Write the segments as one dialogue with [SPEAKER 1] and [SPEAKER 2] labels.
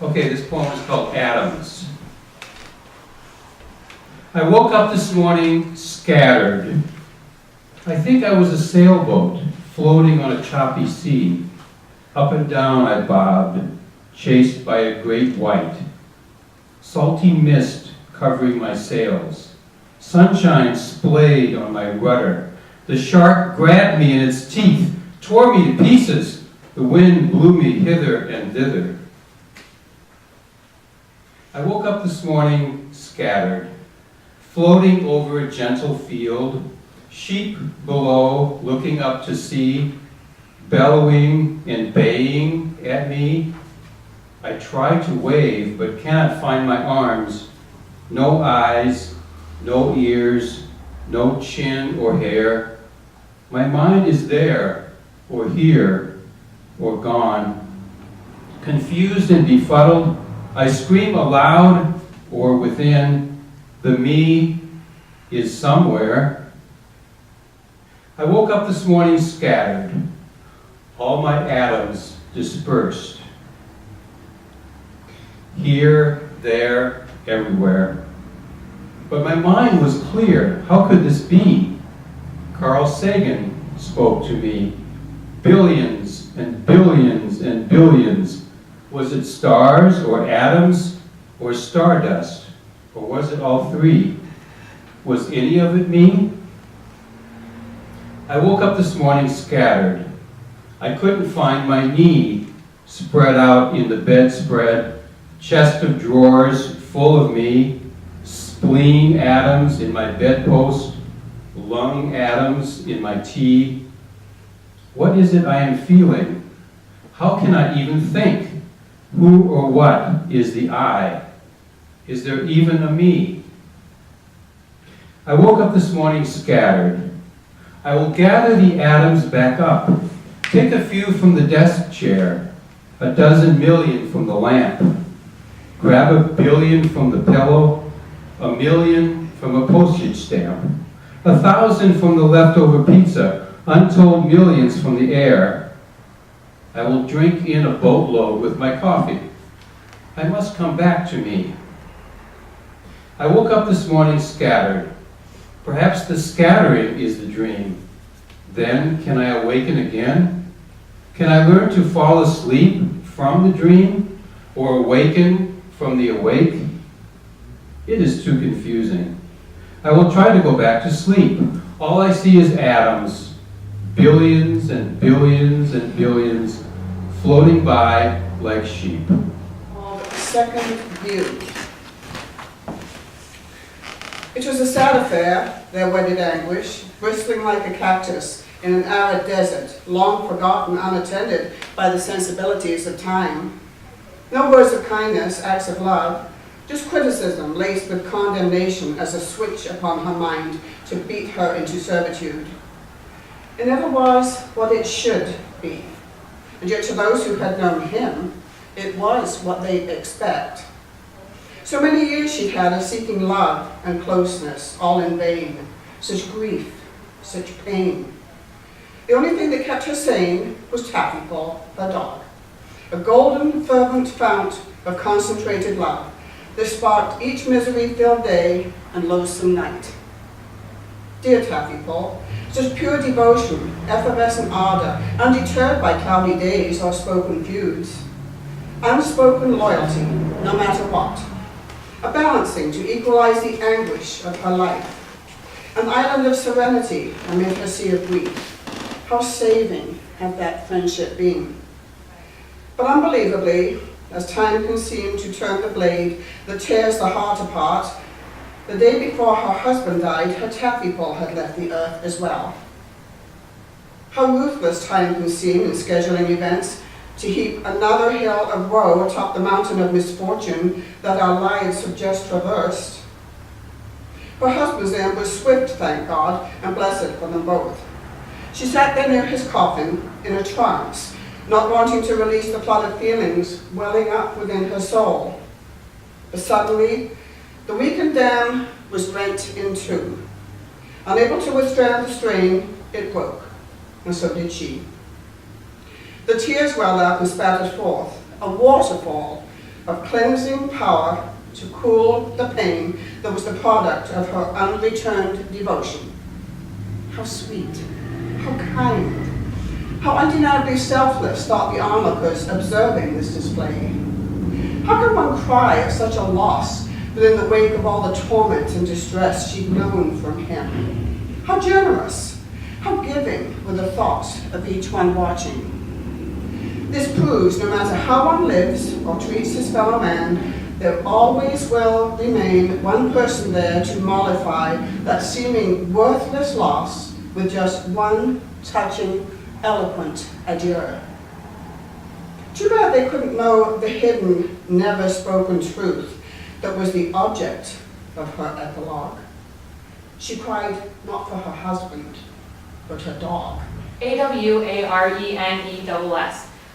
[SPEAKER 1] Okay, this poem is called Atoms. I woke up this morning scattered. I think I was a sailboat floating on a choppy sea. Up and down I bobbed, chased by a great white. Salty mist covering my sails. Sunshine splayed on my rudder. The shark grabbed me in its teeth, tore me to pieces. The wind blew me hither and thither. I woke up this morning scattered, floating over a gentle field, sheep below looking up to sea, bellowing and baying at me. I try to wave, but cannot find my arms. No eyes, no ears, no chin or hair. My mind is there, or here, or gone. Confused and befuddled, I scream aloud or within. The me is somewhere. I woke up this morning scattered, all my atoms dispersed. Here, there, everywhere. But my mind was clear. How could this be? Carl Sagan spoke to me. Billions and billions and billions. Was it stars or atoms or stardust? Or was it all three? Was any of it me? I woke up this morning scattered. I couldn't find my knee spread out in the bedspread, chest of drawers full of me, spleen atoms in my bedpost, lung atoms in my tea. What is it I am feeling? How can I even think? Who or what is the I? Is there even a me? I woke up this morning scattered. I will gather the atoms back up. Take a few from the desk chair, a dozen million from the lamp. Grab a billion from the pillow, a million from a postage stamp, 1,000 from the leftover pizza, untold millions from the air. I will drink in a boatload with my coffee. I must come back to me. I woke up this morning scattered. Perhaps the scattering is the dream. Then can I awaken again? Can I learn to fall asleep from the dream or awaken from the awake? It is too confusing. I will try to go back to sleep. All I see is atoms, billions and billions and billions, floating by like sheep.
[SPEAKER 2] Second view. It was a sad affair, their wedded anguish, bristling like a cactus in an arid desert, long forgotten, unattended by the sensibilities of time. No words of kindness, acts of love, just criticism laced with condemnation as a switch upon her mind to beat her into servitude. It never was what it should be, and yet to those who had known him, it was what they'd expect. So many years she'd had of seeking love and closeness, all in vain. Such grief, such pain. The only thing that kept her sane was Taffy Paul, her dog. A golden, fervent fount of concentrated love that sparked each misery-filled day and loathsome night. Dear Taffy Paul, such pure devotion, effervescent ardor, undeterred by cloudy days or spoken feuds. Unspoken loyalty, no matter what. A balancing to equalize the anguish of her life. An island of serenity amid her sea of grief. How saving had that friendship been. But unbelievably, as time can seem to turn the blade that tears the heart apart, the day before her husband died, her Taffy Paul had left the earth as well. How ruthless time can seem in scheduling events, to heap another hill of woe atop the mountain of misfortune that our lives have just traversed. Her husband's end was swift, thank God, and blessed for them both. She sat there near his coffin in a trance, not wanting to release the flood of feelings welling up within her soul. But suddenly, the weakened dam was rent in two. Unable to withstand the strain, it broke, and so did she. The tears welled up and spattered forth, a waterfall of cleansing power to cool the pain that was the product of her unreturned devotion. How sweet, how kind, how undeniably selfless thought the onlookers observing this display. How could one cry at such a loss within the wake of all the torment and distress she'd known from him? How generous, how giving were the thoughts of each one watching. This proves no matter how one lives or treats his fellow man, there always will remain one person there to mollify that seeming worthless loss with just one touching, eloquent adieu. Too bad they couldn't know the hidden, never-spoken truth that was the object of her epilogue. She cried not for her husband, but her dog.
[SPEAKER 3] AWARENESS.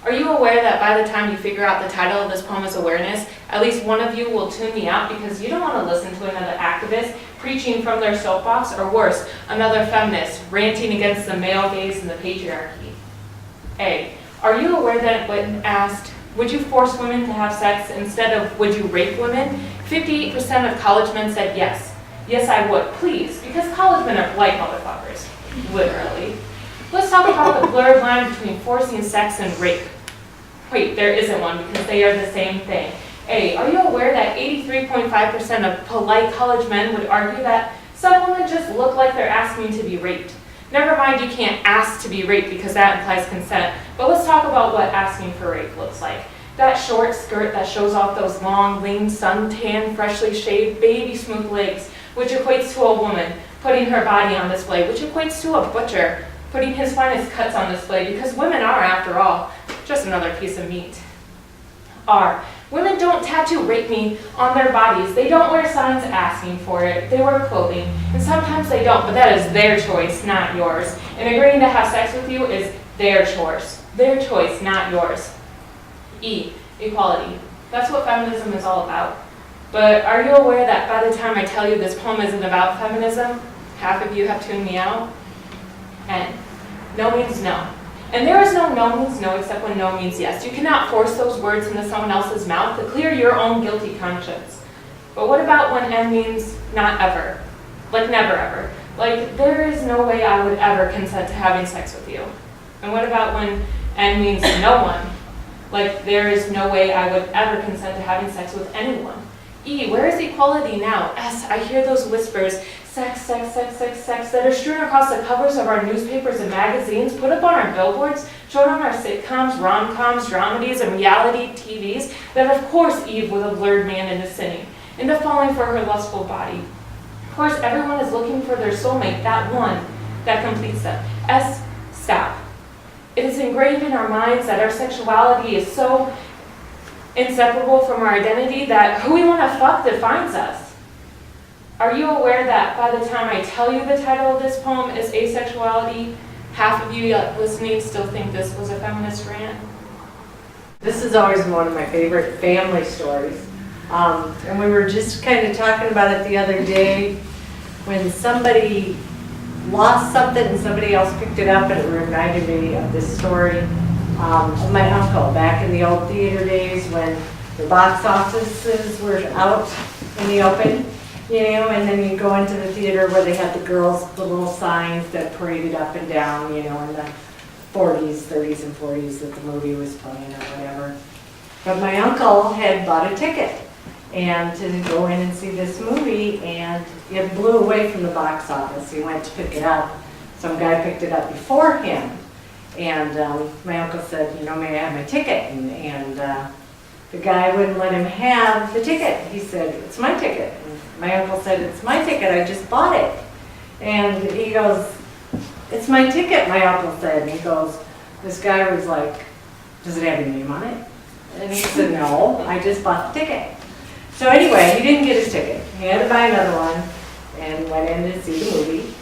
[SPEAKER 3] Are you aware that by the time you figure out the title of this poem is awareness, at least one of you will tune me out because you don't want to listen to another activist preaching from their soapbox, or worse, another feminist ranting against the male gaze and the patriarchy? A. Are you aware that when asked, would you force women to have sex instead of would you rape women, 58% of college men said yes. Yes, I would, please, because college men are polite motherfuckers, literally. Let's talk about the blurred line between forcing sex and rape. Wait, there isn't one because they are the same thing. A, are you aware that 83.5% of polite college men would argue that some women just look like they're asking to be raped? Never mind, you can't ask to be raped because that implies consent, but let's talk about what asking for rape looks like. That short skirt that shows off those long, lean, suntan, freshly shaved, baby smooth legs, which equates to a woman putting her body on display, which equates to a butcher putting his finest cuts on display, because women are, after all, just another piece of meat. R. Women don't tattoo rape me on their bodies. They don't wear signs asking for it. They wear clothing. And sometimes they don't, but that is their choice, not yours. And agreeing to have sex with you is their choice. Their choice, not yours. E. Equality. That's what feminism is all about. But are you aware that by the time I tell you this poem isn't about feminism, half of you have tuned me out? N. No means no. And there is no means no except when no means yes. You cannot force those words into someone else's mouth to clear your own guilty conscience. But what about when N means not ever? Like never ever. Like there is no way I would ever consent to having sex with you. And what about when N means no one? Like there is no way I would ever consent to having sex with anyone. E, where is equality now? S, I hear those whispers, sex, sex, sex, sex, sex, that are strewn across the covers of our newspapers and magazines, put up on our billboards, shown on our sitcoms, rom-coms, dramedies, and reality TVs, that of course Eve was a blurred man into sinning, into falling for her lustful body. Of course, everyone is looking for their soulmate, that one that completes them. S, stop. It is engraved in our minds that our sexuality is so inseparable from our identity that who we want to fuck defines us. Are you aware that by the time I tell you the title of this poem is Asexuality, half of you listening still think this was a feminist rant?
[SPEAKER 4] This is always one of my favorite family stories. And we were just kind of talking about it the other day when somebody lost something and somebody else picked it up, and it reminded me of this story of my uncle back in the old theater days when the box offices were out in the open, you know, and then you go into the theater where they had the girls, the little signs that paraded up and down, you know, in the 40s, 30s and 40s that the movie was playing or whatever. But my uncle had bought a ticket and to go in and see this movie, and it blew away from the box office. He went to pick it up. Some guy picked it up before him. And my uncle said, you know, may I have my ticket? And the guy wouldn't let him have the ticket. He said, it's my ticket. And my uncle said, it's my ticket, I just bought it. And he goes, it's my ticket, my uncle said. And he goes, this guy was like, does it have your name on it? And he said, no, I just bought the ticket. So anyway, he didn't get his ticket. He had to buy another one and went in to see the movie.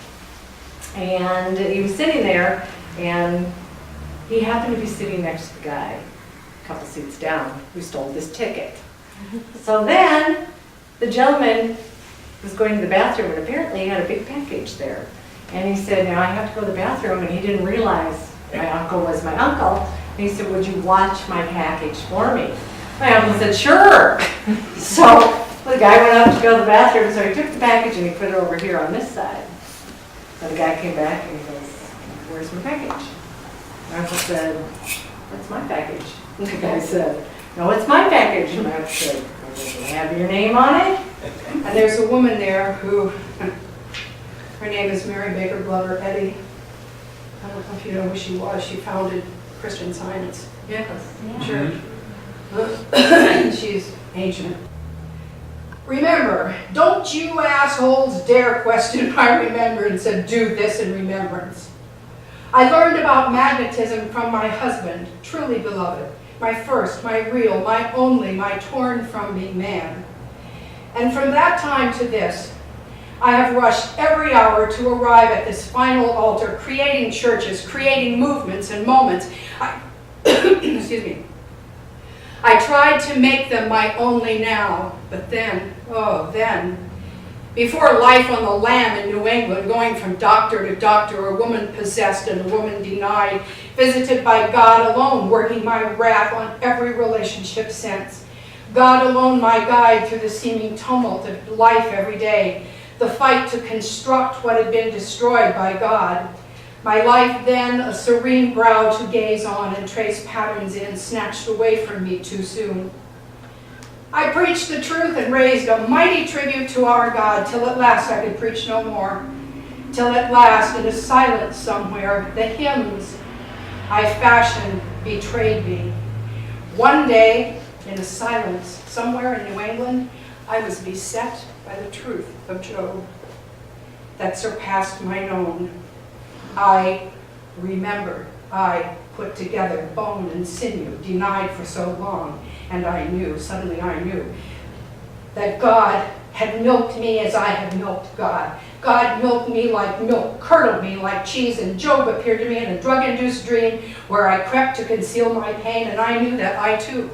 [SPEAKER 4] And he was sitting there, and he happened to be sitting next to the guy, a couple seats down, who stole this ticket. So then, the gentleman was going to the bathroom, and apparently he had a big package there. And he said, now I have to go to the bathroom, and he didn't realize my uncle was my uncle. And he said, would you watch my package for me? My uncle said, sure. So the guy went up to go to the bathroom, so he took the package and he put it over here on this side. So the guy came back and he goes, where's my package? My uncle said, that's my package. And the guy said, no, it's my package. And my uncle said, well, does it have your name on it?
[SPEAKER 5] And there's a woman there who, her name is Mary Baker Glover Eddy. I don't know if you know who she was. She founded Christian Science
[SPEAKER 4] Yes.
[SPEAKER 5] Church. She's ancient. Remember, don't you assholes dare question my remembrance and do this in remembrance. I learned about magnetism from my husband, truly beloved, my first, my real, my only, my torn from me man. And from that time to this, I have rushed every hour to arrive at this final altar, creating churches, creating movements and moments. Excuse me. I tried to make them my only now, but then, oh then, before life on the lam in New England, going from doctor to doctor, a woman possessed and a woman denied, visited by God alone, working my wrath on every relationship since. God alone my guide through the seeming tumult of life every day, the fight to construct what had been destroyed by God. My life then, a serene brow to gaze on and trace patterns in, snatched away from me too soon. I preached the truth and raised a mighty tribute to our God, till at last I could preach no more. Till at last, in a silence somewhere, the hymns I fashioned betrayed me. One day, in a silence somewhere in New England, I was beset by the truth of Job that surpassed mine own. I remembered, I put together bone and sinew, denied for so long, and I knew, suddenly I knew, that God had milked me as I had milked God. God milked me like milk, curdled me like cheese, and Job appeared to me in a drug-induced dream where I crept to conceal my pain, and I knew that I too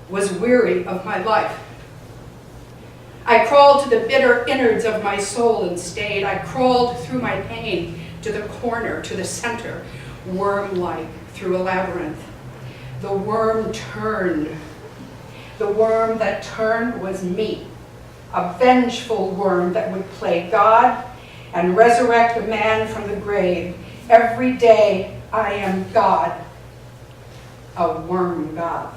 [SPEAKER 5] was weary of my life. I crawled to the bitter innards of my soul and stayed. I crawled through my pain to the corner, to the center, worm-like through a labyrinth. The worm turned. The worm that turned was me, a vengeful worm that would play God and resurrect a man from the grave. Every day I am God, a worm God.